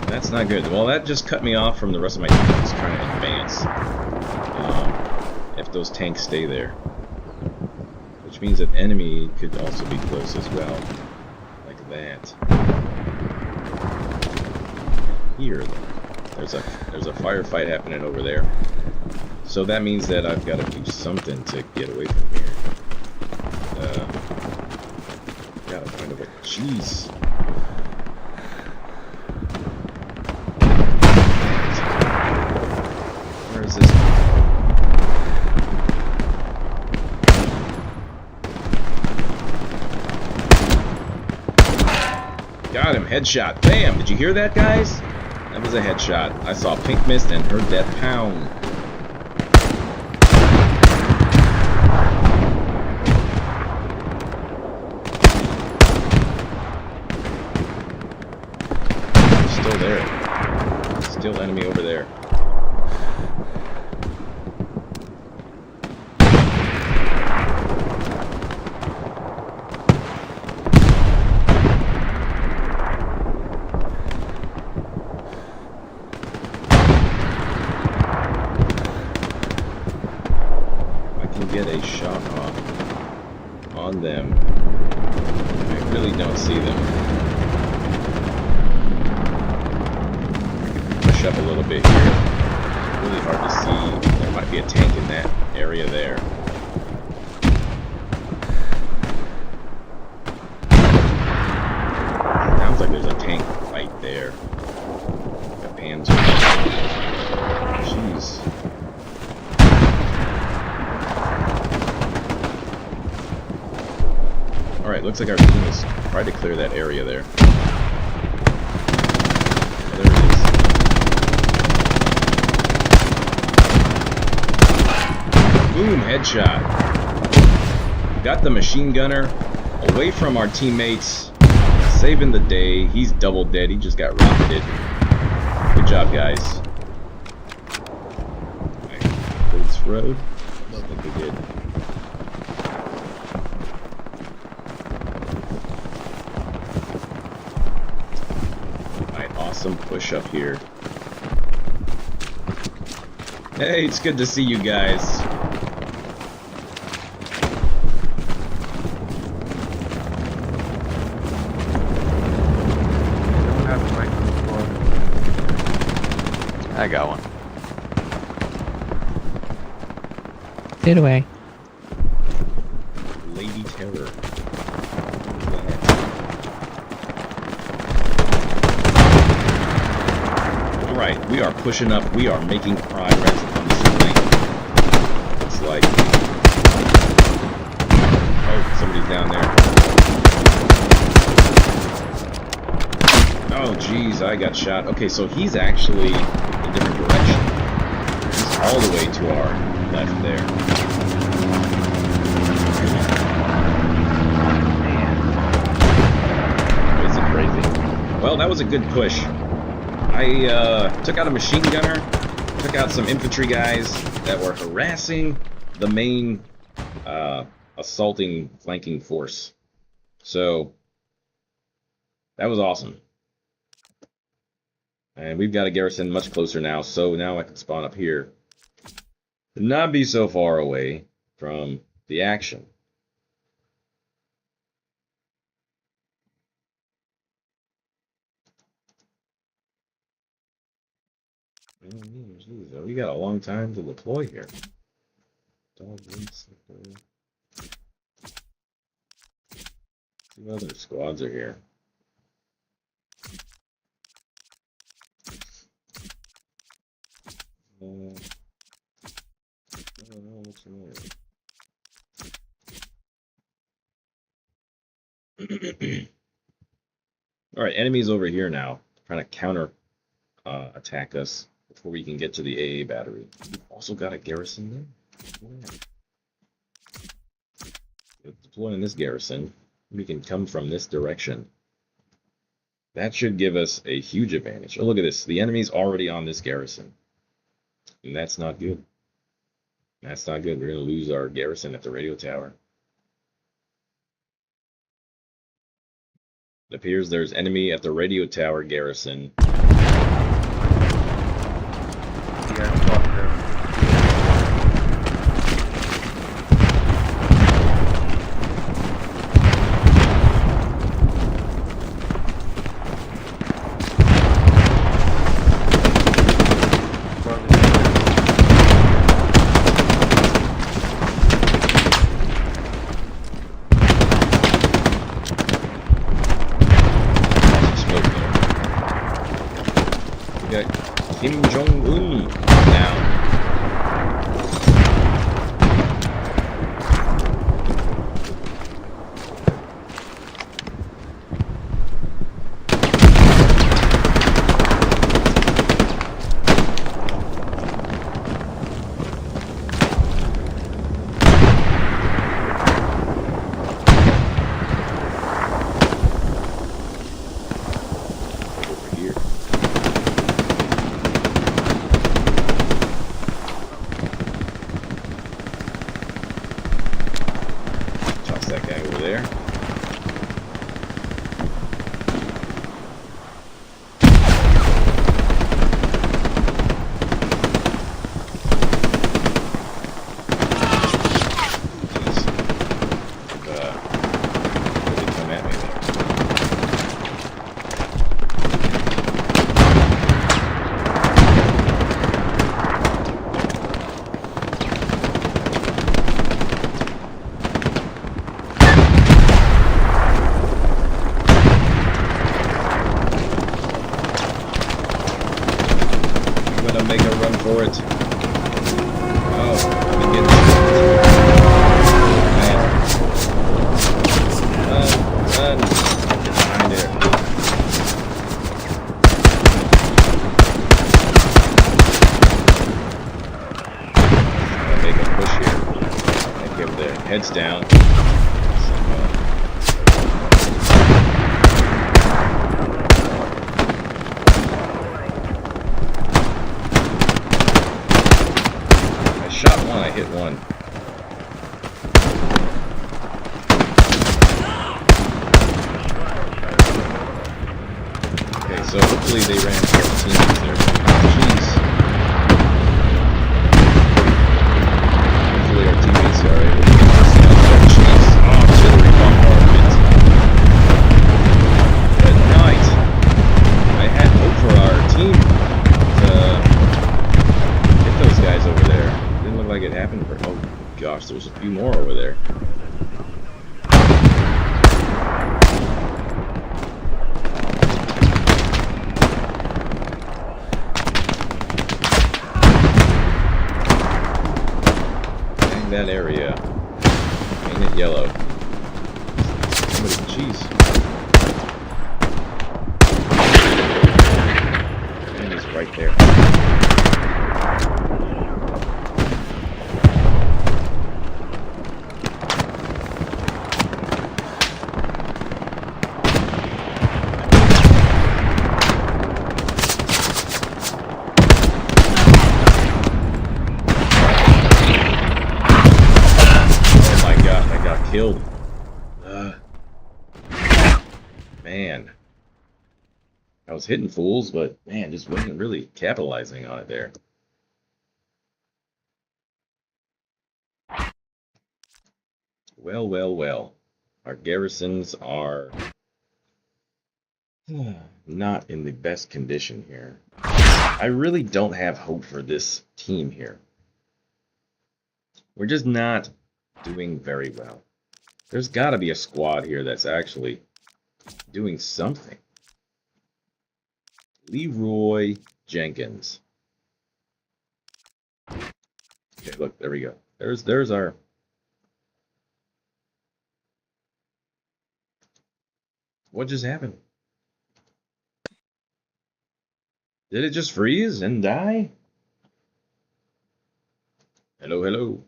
That's not good. Well, that just cut me off from the rest of my tanks trying to advance. If those tanks stay there. Which means that enemy could also be close as well. Like that. Here, there's a firefight happening over there. So that means that I've got to do something to get away from here. Gotta find a way. Jeez. Where is this? Got him, headshot. Bam! Did you hear that, guys? That was a headshot. I saw pink mist and heard that pound. Still there. Still enemy over there. Get a shot off on them. I really don't see them. Push up a little bit here. Really hard to see. There might be a tank in that area there. Sounds like there's a tank right there. A Panzer. Jeez. Alright, looks like our team has tried to clear that area there. Oh, there it is. Boom, headshot. Got the machine gunner away from our teammates, saving the day. He's double dead, he just got rocketed. Good job, guys. Alright, this road. I think we did. Some push up here. Hey, it's good to see you guys. I got one. Get away. Lady Terror. Alright, we are pushing up. We are making progress on this lane. It's like... Oh, somebody's down there. Oh, jeez, I got shot. Okay, so he's actually in a different direction. He's all the way to our left there. This is crazy. Well, that was a good push. I took out a machine gunner, took out some infantry guys that were harassing the main assaulting flanking force. So that was awesome. And we've got a garrison much closer now, so now I can spawn up here. Not be so far away from the action. Jeez, we got a long time to deploy here. Two other squads are here. I don't know what's wrong. All right, enemies over here now, trying to counter attack us before we can get to the AA battery. We've also got a garrison there. Deploying this garrison, we can come from this direction. That should give us a huge advantage. Oh, look at this. The enemy's already on this garrison. And that's not good. That's not good. We're going to lose our garrison at the radio tower. It appears there's enemy at the radio tower garrison. Yeah, fuck them. Kim Jong-un now. Over here. That guy over there. Really come at me there. Make a run for it. Oh, I've been getting run. Behind there. I'll make a push here. I give their heads down. Shot one, I hit one. Okay, so hopefully they ran 14 there. Jeez. Hopefully our teammates are able to get this down. Jeez. Oh, artillery bombardment. Good night. I had hope for our team to hit those guys over there. Didn't look like it happened for... Oh gosh, there's a few more over there. Dang that area. Paint it yellow. Jeez. Enemy's right there. Killed. Man. I was hitting fools, but man, just wasn't really capitalizing on it there. Well, well, well. Our garrisons are not in the best condition here. I really don't have hope for this team here. We're just not doing very well. There's got to be a squad here that's actually doing something. Leroy Jenkins. Okay, look, there we go. There's our... What just happened? Did it just freeze and die? Hello, hello.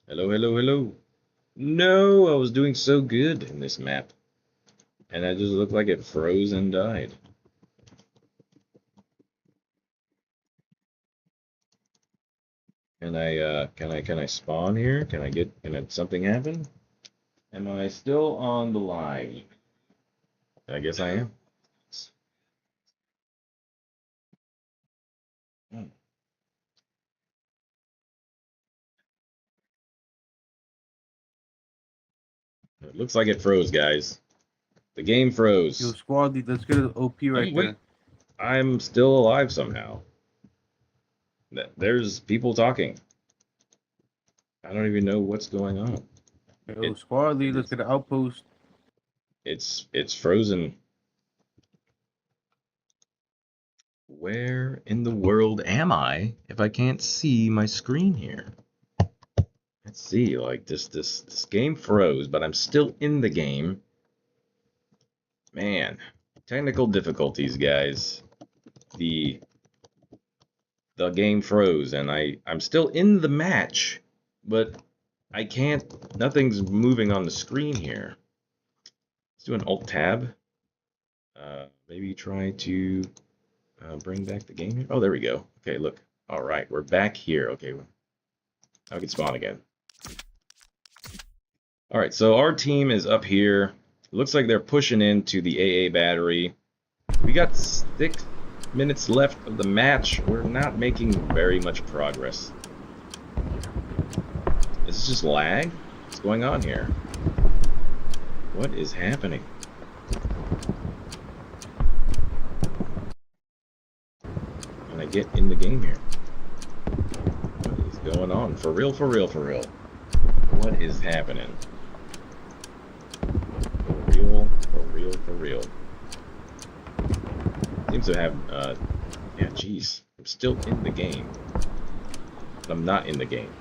Hello, hello, hello. No, I was doing so good in this map. And I just looked like it froze and died. Can I spawn here? Can something happen? Am I still on the line? I guess I am. Hmm. It looks like it froze, guys. The game froze. Yo, squad lead, let's get an OP right What? there. I'm still alive somehow. There's people talking. I don't even know what's going on. Yo, squad lead, let's get an outpost. It's frozen. Where in the world am I if I can't see my screen here? Let's see, like this game froze, but I'm still in the game. Man, technical difficulties, guys. The game froze and I'm still in the match, but I can't, nothing's moving on the screen here. Let's do an alt tab. Maybe try to bring back the game here. Oh, there we go. Okay, look. All right, we're back here. Okay, I can spawn again. All right, so our team is up here. It looks like they're pushing into the AA battery. We got 6 minutes left of the match. We're not making very much progress. Is this just lag? What's going on here? What is happening? Can I get in the game here? What is going on? For real, for real, for real. What is happening? For real, for real, for real. Seems to have, yeah, jeez. I'm still in the game. But I'm not in the game.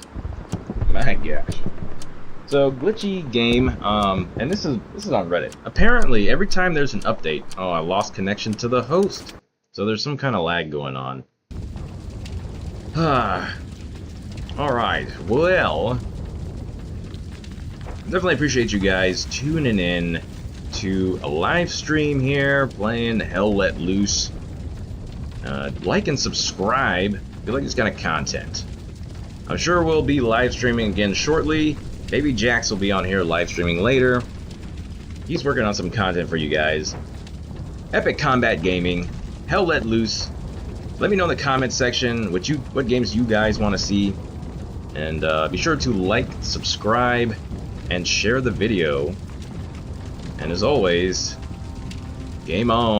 My gosh. So, glitchy game, and this is on Reddit. Apparently, every time there's an update, oh, I lost connection to the host. So there's some kind of lag going on. Alright, well, definitely appreciate you guys tuning in to a live stream here, playing Hell Let Loose. Like and subscribe if you like this kind of content. I'm sure we'll be live streaming again shortly. Baby Jax will be on here live streaming later. He's working on some content for you guys. Epic Combat Gaming, Hell Let Loose. Let me know in the comment section what games you guys want to see. And be sure to like, subscribe, and share the video. And as always, game on.